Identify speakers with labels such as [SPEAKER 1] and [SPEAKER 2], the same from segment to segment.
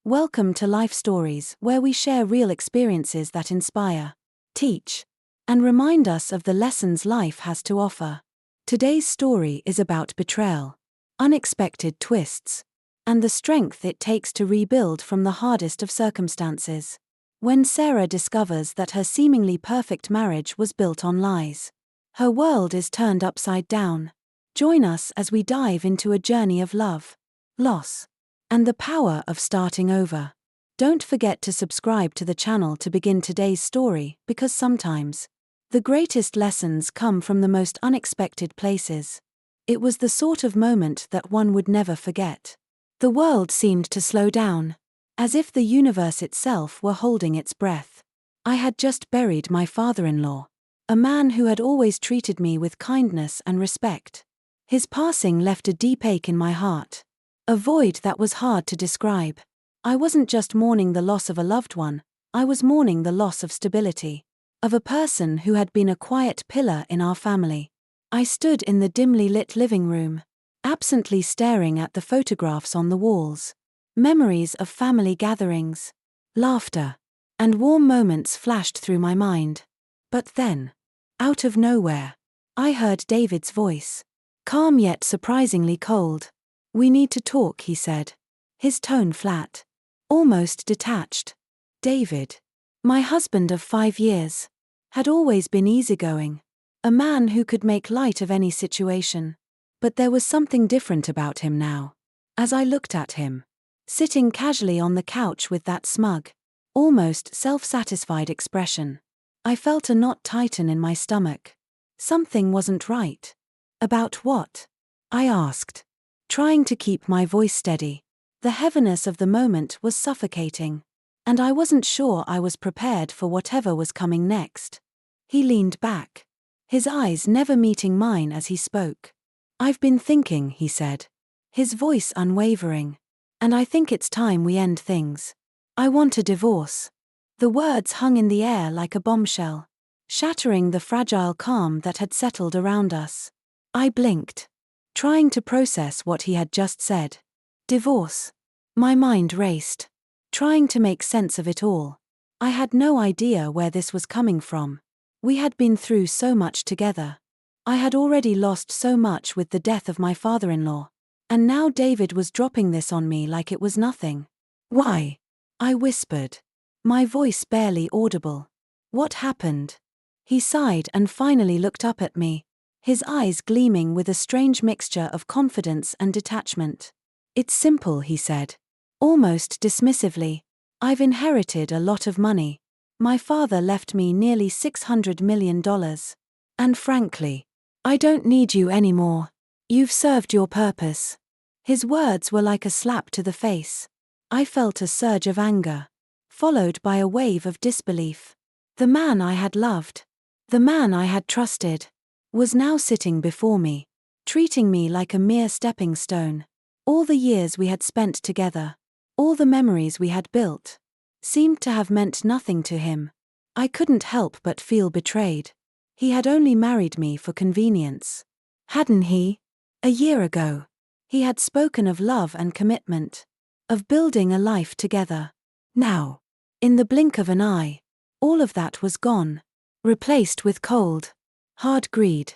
[SPEAKER 1] Welcome to Life Stories, where we share real experiences that inspire, teach, and remind us of the lessons life has to offer. Today's story is about betrayal, unexpected twists, and the strength it takes to rebuild from the hardest of circumstances. When Sarah discovers that her seemingly perfect marriage was built on lies, her world is turned upside down. Join us as we dive into a journey of love, loss, and the power of starting over. Don't forget to subscribe to the channel to begin today's story, because sometimes the greatest lessons come from the most unexpected places. It was the sort of moment that one would never forget. The world seemed to slow down, as if the universe itself were holding its breath. I had just buried my father-in-law, a man who had always treated me with kindness and respect. His passing left a deep ache in my heart, a void that was hard to describe. I wasn't just mourning the loss of a loved one, I was mourning the loss of stability, of a person who had been a quiet pillar in our family. I stood in the dimly lit living room, absently staring at the photographs on the walls. Memories of family gatherings, laughter, and warm moments flashed through my mind. But then, out of nowhere, I heard David's voice, calm yet surprisingly cold. "We need to talk," he said, his tone flat, almost detached. David, my husband of 5 years, had always been easygoing, a man who could make light of any situation. But there was something different about him now. As I looked at him, sitting casually on the couch with that smug, almost self-satisfied expression, I felt a knot tighten in my stomach. Something wasn't right. About what? I asked, trying to keep my voice steady. The heaviness of the moment was suffocating, and I wasn't sure I was prepared for whatever was coming next. He leaned back, his eyes never meeting mine as he spoke. "I've been thinking," he said, his voice unwavering, "and I think it's time we end things. I want a divorce." The words hung in the air like a bombshell, shattering the fragile calm that had settled around us. I blinked, trying to process what he had just said. Divorce. My mind raced, trying to make sense of it all. I had no idea where this was coming from. We had been through so much together. I had already lost so much with the death of my father-in-law, and now David was dropping this on me like it was nothing. "Why?" I whispered, my voice barely audible. "What happened?" He sighed and finally looked up at me, his eyes gleaming with a strange mixture of confidence and detachment. "It's simple," he said, almost dismissively. "I've inherited a lot of money. My father left me nearly $600 million. And frankly, I don't need you anymore. You've served your purpose." His words were like a slap to the face. I felt a surge of anger, followed by a wave of disbelief. The man I had loved, the man I had trusted, was now sitting before me, treating me like a mere stepping stone. All the years we had spent together, all the memories we had built, seemed to have meant nothing to him. I couldn't help but feel betrayed. He had only married me for convenience, hadn't he? A year ago, he had spoken of love and commitment, of building a life together. Now, in the blink of an eye, all of that was gone, replaced with cold, hard greed.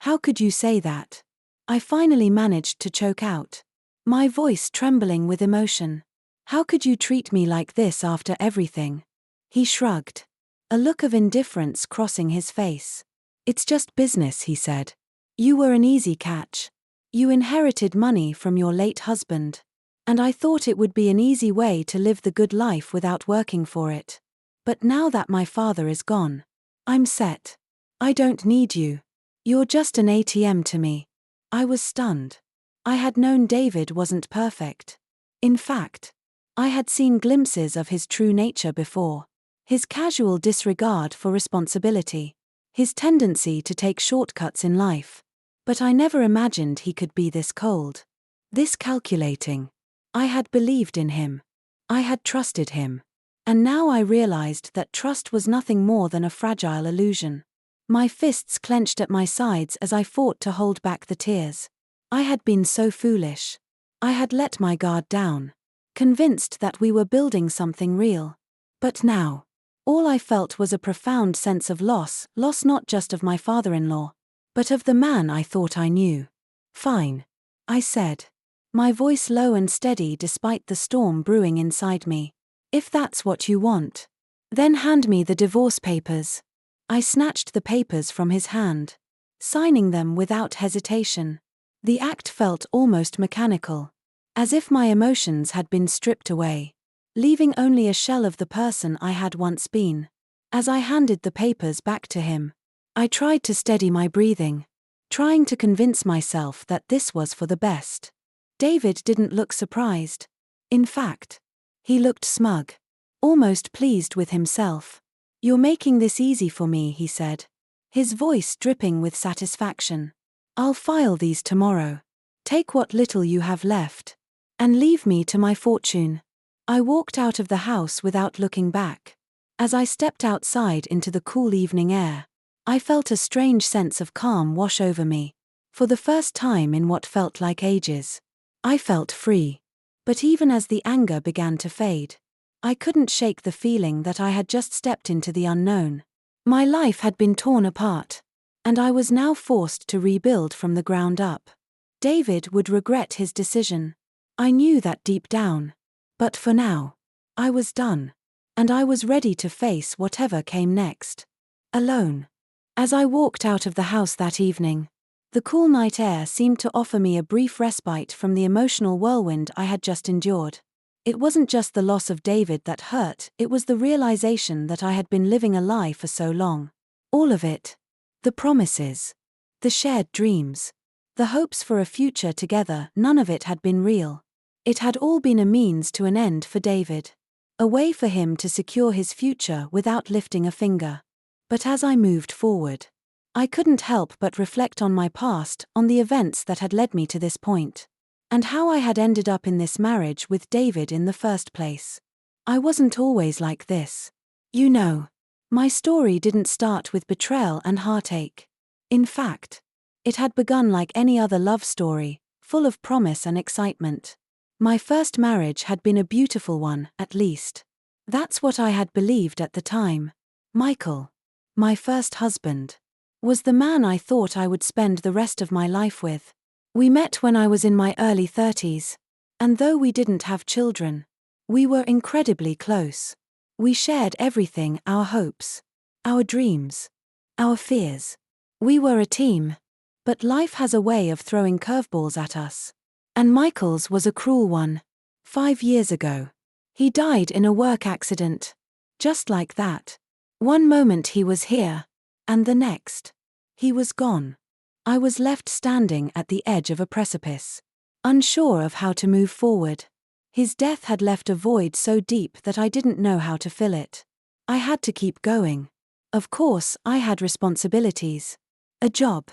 [SPEAKER 1] "How could you say that?" I finally managed to choke out, my voice trembling with emotion. "How could you treat me like this after everything?" He shrugged, a look of indifference crossing his face. "It's just business," he said. "You were an easy catch. You inherited money from your late husband, and I thought it would be an easy way to live the good life without working for it. But now that my father is gone, I'm set. I don't need you. You're just an ATM to me." I was stunned. I had known David wasn't perfect. In fact, I had seen glimpses of his true nature before. His casual disregard for responsibility, his tendency to take shortcuts in life. But I never imagined he could be this cold, this calculating. I had believed in him. I had trusted him. And now I realized that trust was nothing more than a fragile illusion. My fists clenched at my sides as I fought to hold back the tears. I had been so foolish. I had let my guard down, convinced that we were building something real. But now, all I felt was a profound sense of loss not just of my father-in-law, but of the man I thought I knew. "Fine," I said, my voice low and steady despite the storm brewing inside me. "If that's what you want, then hand me the divorce papers." I snatched the papers from his hand, signing them without hesitation. The act felt almost mechanical, as if my emotions had been stripped away, leaving only a shell of the person I had once been. As I handed the papers back to him, I tried to steady my breathing, trying to convince myself that this was for the best. David didn't look surprised. In fact, he looked smug, almost pleased with himself. "You're making this easy for me," he said, his voice dripping with satisfaction. "I'll file these tomorrow. Take what little you have left, and leave me to my fortune." I walked out of the house without looking back. As I stepped outside into the cool evening air, I felt a strange sense of calm wash over me. For the first time in what felt like ages, I felt free. But even as the anger began to fade, I couldn't shake the feeling that I had just stepped into the unknown. My life had been torn apart, and I was now forced to rebuild from the ground up. David would regret his decision. I knew that deep down. But for now, I was done, and I was ready to face whatever came next. Alone. As I walked out of the house that evening, the cool night air seemed to offer me a brief respite from the emotional whirlwind I had just endured. It wasn't just the loss of David that hurt, it was the realization that I had been living a lie for so long. All of it. The promises. The shared dreams. The hopes for a future together, none of it had been real. It had all been a means to an end for David. A way for him to secure his future without lifting a finger. But as I moved forward, I couldn't help but reflect on my past, on the events that had led me to this point, and how I had ended up in this marriage with David in the first place. I wasn't always like this. You know, my story didn't start with betrayal and heartache. In fact, it had begun like any other love story, full of promise and excitement. My first marriage had been a beautiful one, at least. That's what I had believed at the time. Michael, my first husband, was the man I thought I would spend the rest of my life with. We met when I was in my early 30s, and though we didn't have children, we were incredibly close. We shared everything, our hopes, our dreams, our fears. We were a team. But life has a way of throwing curveballs at us. And Michael's was a cruel one. 5 years ago, he died in a work accident. Just like that. One moment he was here, and the next, he was gone. I was left standing at the edge of a precipice, unsure of how to move forward. His death had left a void so deep that I didn't know how to fill it. I had to keep going. Of course, I had responsibilities. A job.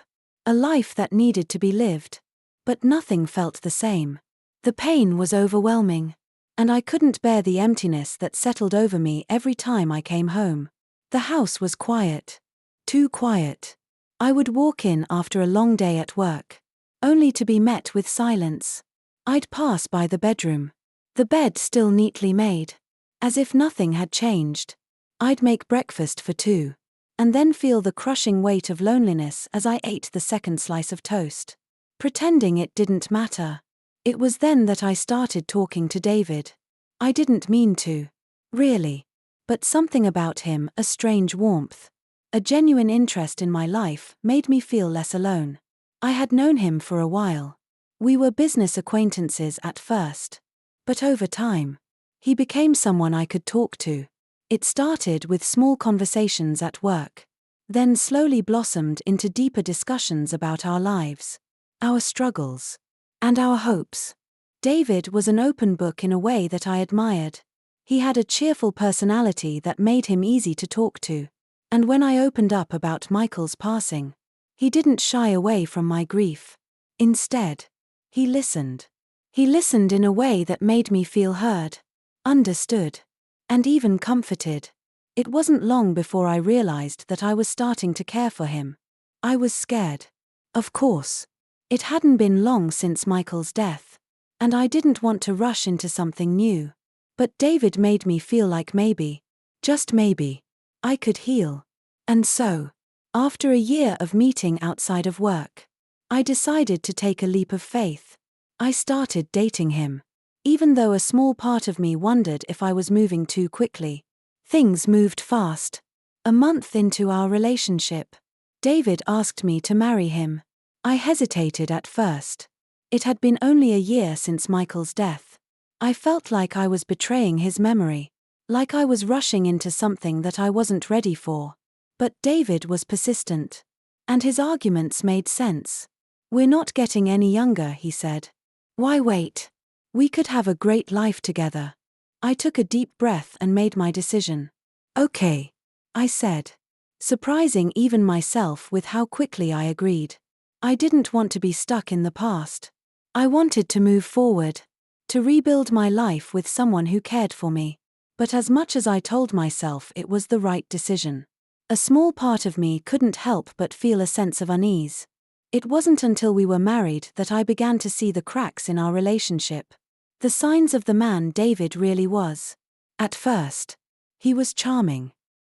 [SPEAKER 1] A life that needed to be lived. But nothing felt the same. The pain was overwhelming, and I couldn't bear the emptiness that settled over me every time I came home. The house was quiet. Too quiet. I would walk in after a long day at work, only to be met with silence. I'd pass by the bedroom. The bed still neatly made, as if nothing had changed. I'd make breakfast for 2, and then feel the crushing weight of loneliness as I ate the second slice of toast, pretending it didn't matter. It was then that I started talking to David. I didn't mean to, really. But something about him, a strange warmth, a genuine interest in my life, made me feel less alone. I had known him for a while. We were business acquaintances at first. But over time, he became someone I could talk to. It started with small conversations at work, then slowly blossomed into deeper discussions about our lives, our struggles, and our hopes. David was an open book in a way that I admired. He had a cheerful personality that made him easy to talk to. And when I opened up about Michael's passing, he didn't shy away from my grief. Instead, he listened. He listened in a way that made me feel heard, understood, and even comforted. It wasn't long before I realized that I was starting to care for him. I was scared. Of course. It hadn't been long since Michael's death. and I didn't want to rush into something new. But David made me feel like maybe, just maybe, I could heal. And so, after a year of meeting outside of work, I decided to take a leap of faith. I started dating him. Even though a small part of me wondered if I was moving too quickly. Things moved fast. A month into our relationship, David asked me to marry him. I hesitated at first. It had been only a year since Michael's death. I felt like I was betraying his memory, like I was rushing into something that I wasn't ready for. But David was persistent. And his arguments made sense. "We're not getting any younger," he said. "Why wait? We could have a great life together." I took a deep breath and made my decision. "Okay," I said, surprising even myself with how quickly I agreed. I didn't want to be stuck in the past. I wanted to move forward, to rebuild my life with someone who cared for me. But as much as I told myself it was the right decision, a small part of me couldn't help but feel a sense of unease. It wasn't until we were married that I began to see the cracks in our relationship. The signs of the man David really was. At first, he was charming,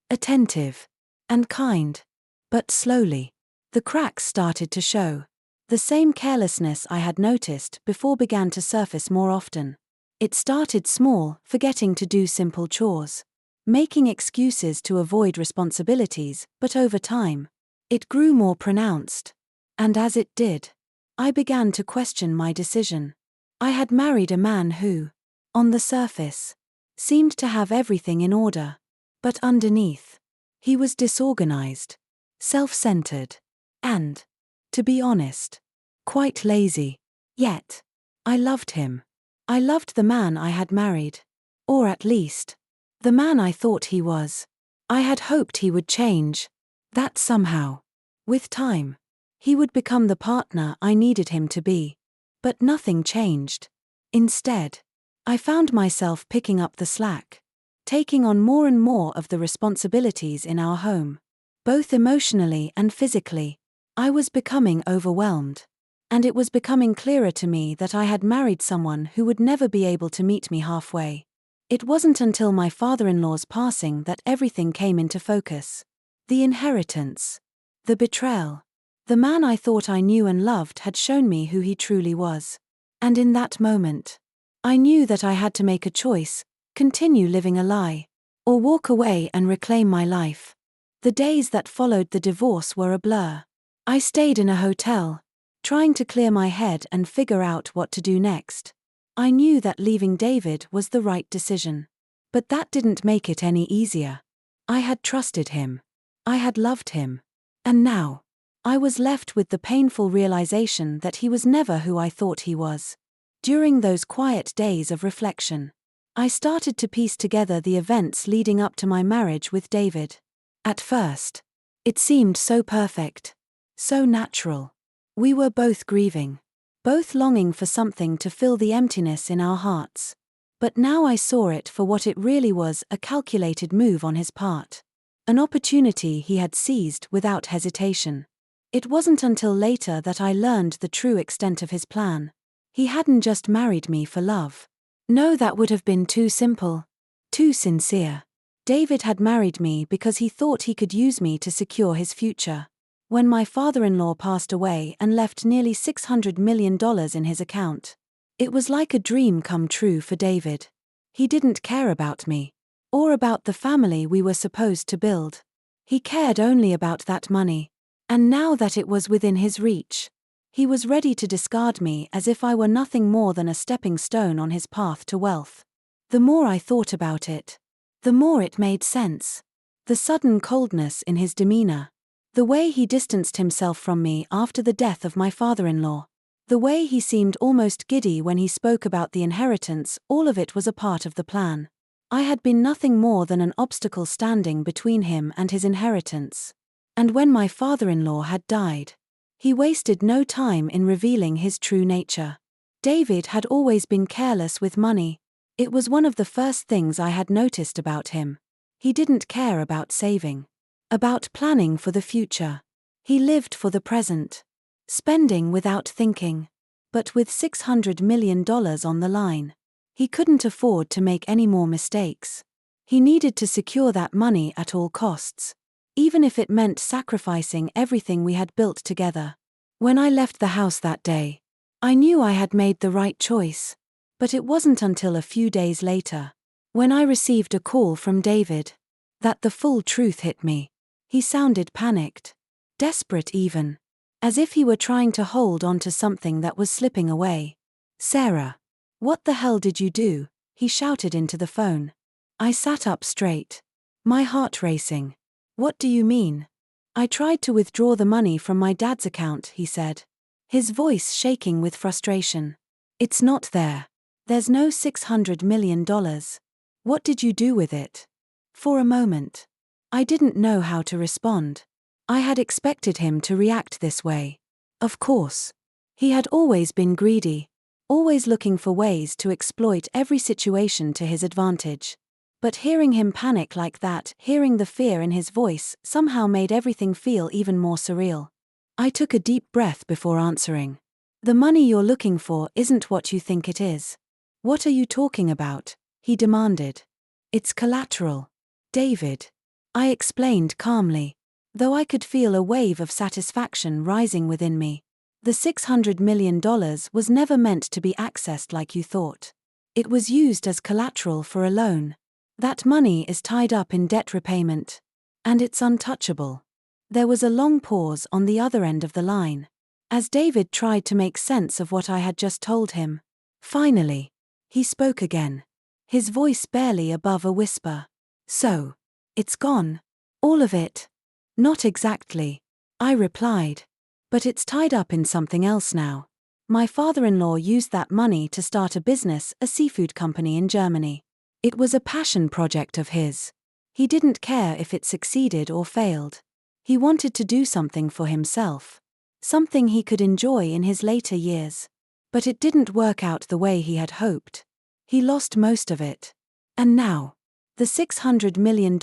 [SPEAKER 1] attentive, and kind. But slowly, the cracks started to show. The same carelessness I had noticed before began to surface more often. It started small, forgetting to do simple chores, making excuses to avoid responsibilities, but over time, it grew more pronounced. And as it did, I began to question my decision. I had married a man who, on the surface, seemed to have everything in order. But underneath, he was disorganized, self-centered, and, to be honest, quite lazy. Yet, I loved him. I loved the man I had married. Or at least, the man I thought he was. I had hoped he would change. That somehow, with time, he would become the partner I needed him to be. But nothing changed. Instead, I found myself picking up the slack, taking on more and more of the responsibilities in our home. Both emotionally and physically, I was becoming overwhelmed. And it was becoming clearer to me that I had married someone who would never be able to meet me halfway. It wasn't until my father-in-law's passing that everything came into focus. The inheritance. The betrayal. The man I thought I knew and loved had shown me who he truly was. And in that moment, I knew that I had to make a choice, continue living a lie, or walk away and reclaim my life. The days that followed the divorce were a blur. I stayed in a hotel, trying to clear my head and figure out what to do next. I knew that leaving David was the right decision. But that didn't make it any easier. I had trusted him. I had loved him. And now, I was left with the painful realization that he was never who I thought he was. During those quiet days of reflection, I started to piece together the events leading up to my marriage with David. At first, it seemed so perfect, so natural. We were both grieving, both longing for something to fill the emptiness in our hearts. But now I saw it for what it really was, a calculated move on his part. An opportunity he had seized without hesitation. It wasn't until later that I learned the true extent of his plan. He hadn't just married me for love. No, that would have been too simple, too sincere. David had married me because he thought he could use me to secure his future. When my father-in-law passed away and left nearly $600 million in his account, it was like a dream come true for David. He didn't care about me, or about the family we were supposed to build. He cared only about that money. And now that it was within his reach, he was ready to discard me as if I were nothing more than a stepping stone on his path to wealth. The more I thought about it, the more it made sense. The sudden coldness in his demeanor, the way he distanced himself from me after the death of my father-in-law, the way he seemed almost giddy when he spoke about the inheritance, all of it was a part of the plan. I had been nothing more than an obstacle standing between him and his inheritance. And when my father-in-law had died, he wasted no time in revealing his true nature. David had always been careless with money. It was one of the first things I had noticed about him. He didn't care about saving, about planning for the future. He lived for the present, spending without thinking. But with $600 million on the line, he couldn't afford to make any more mistakes. He needed to secure that money at all costs, even if it meant sacrificing everything we had built together. When I left the house that day, I knew I had made the right choice. But it wasn't until a few days later, when I received a call from David, that the full truth hit me. He sounded panicked, desperate even, as if he were trying to hold on to something that was slipping away. "Sarah, what the hell did you do?" he shouted into the phone. I sat up straight, my heart racing. "What do you mean?" "I tried to withdraw the money from my dad's account," he said, his voice shaking with frustration. "It's not there. There's no $600 million. What did you do with it?" For a moment, I didn't know how to respond. I had expected him to react this way. Of course. He had always been greedy, always looking for ways to exploit every situation to his advantage. But hearing him panic like that, hearing the fear in his voice, somehow made everything feel even more surreal. I took a deep breath before answering. "The money you're looking for isn't what you think it is." "What are you talking about?" he demanded. "It's collateral, David," I explained calmly, though I could feel a wave of satisfaction rising within me. "The $600 million was never meant to be accessed like you thought. It was used as collateral for a loan. That money is tied up in debt repayment. And it's untouchable." There was a long pause on the other end of the line, as David tried to make sense of what I had just told him. Finally, he spoke again, his voice barely above a whisper. "So, it's gone? All of it?" "Not exactly," I replied. "But it's tied up in something else now. My father-in-law used that money to start a business, a seafood company in Germany. It was a passion project of his. He didn't care if it succeeded or failed. He wanted to do something for himself, something he could enjoy in his later years. But it didn't work out the way he had hoped. He lost most of it. And now, the $600 million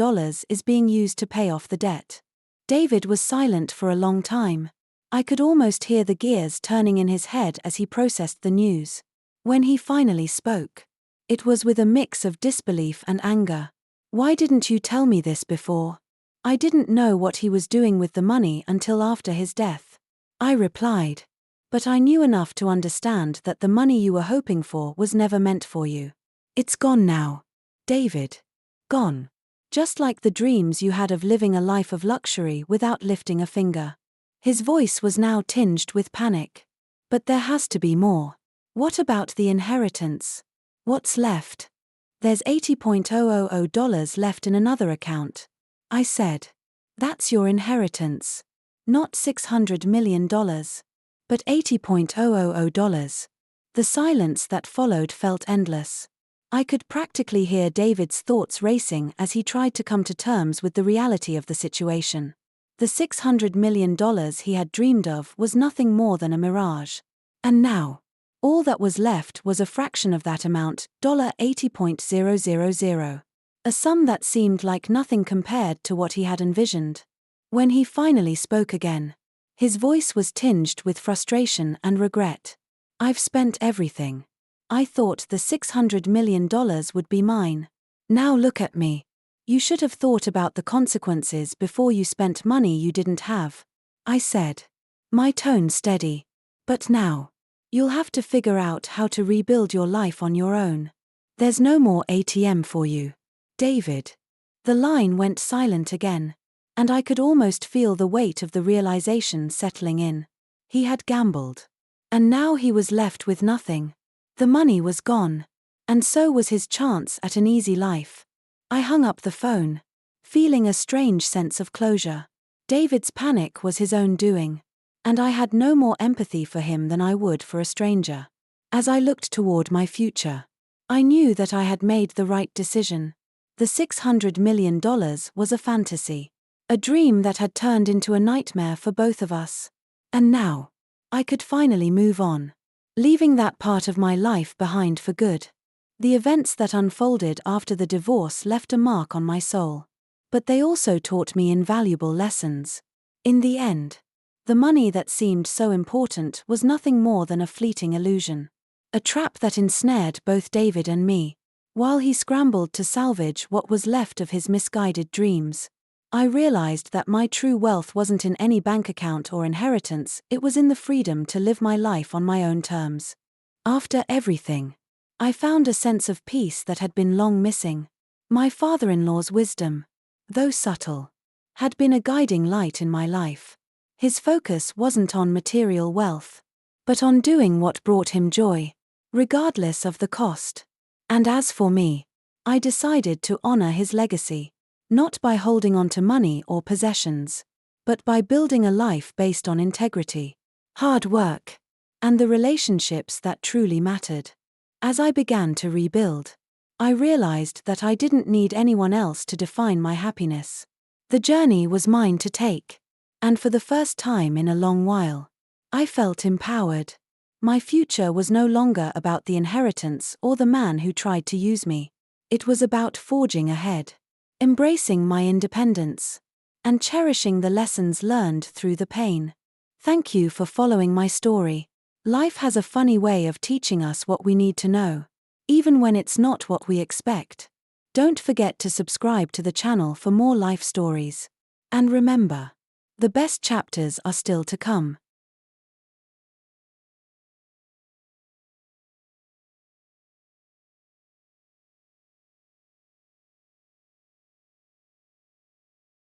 [SPEAKER 1] is being used to pay off the debt." David was silent for a long time. I could almost hear the gears turning in his head as he processed the news. When he finally spoke, it was with a mix of disbelief and anger. "Why didn't you tell me this before?" "I didn't know what he was doing with the money until after his death," I replied. "But I knew enough to understand that the money you were hoping for was never meant for you. It's gone now, David. Gone. Just like the dreams you had of living a life of luxury without lifting a finger." His voice was now tinged with panic. "But there has to be more. What about the inheritance? What's left?" "There's $80,000 left in another account," I said. "That's your inheritance. Not $600 million. But $80,000. The silence that followed felt endless. I could practically hear David's thoughts racing as he tried to come to terms with the reality of the situation. The $600 million he had dreamed of was nothing more than a mirage. And now, all that was left was a fraction of that amount, $80,000. A sum that seemed like nothing compared to what he had envisioned. When he finally spoke again, his voice was tinged with frustration and regret. "I've spent everything. I thought the $600 million would be mine. Now look at me. You should have thought about the consequences before you spent money you didn't have," I said, my tone steady. "But now, you'll have to figure out how to rebuild your life on your own. There's no more ATM for you, David." The line went silent again, and I could almost feel the weight of the realization settling in. He had gambled. And now he was left with nothing. The money was gone. And so was his chance at an easy life. I hung up the phone, feeling a strange sense of closure. David's panic was his own doing, and I had no more empathy for him than I would for a stranger. As I looked toward my future, I knew that I had made the right decision. The $600 million was a fantasy, a dream that had turned into a nightmare for both of us. And now, I could finally move on, leaving that part of my life behind for good. The events that unfolded after the divorce left a mark on my soul. But they also taught me invaluable lessons. In the end, The money that seemed so important was nothing more than a fleeting illusion. A trap that ensnared both David and me. While he scrambled to salvage what was left of his misguided dreams, I realized that my true wealth wasn't in any bank account or inheritance, it was in the freedom to live my life on my own terms. After everything, I found a sense of peace that had been long missing. My father-in-law's wisdom, though subtle, had been a guiding light in my life. His focus wasn't on material wealth, but on doing what brought him joy, regardless of the cost. And as for me, I decided to honor his legacy, not by holding on to money or possessions, but by building a life based on integrity, hard work, and the relationships that truly mattered. As I began to rebuild, I realized that I didn't need anyone else to define my happiness. The journey was mine to take, and for the first time in a long while, I felt empowered. My future was no longer about the inheritance or the man who tried to use me. It was about forging ahead, embracing my independence, and cherishing the lessons learned through the pain. Thank you for following my story. Life has a funny way of teaching us what we need to know, even when it's not what we expect. Don't forget to subscribe to the channel for more life stories. And remember, the best chapters are still to come.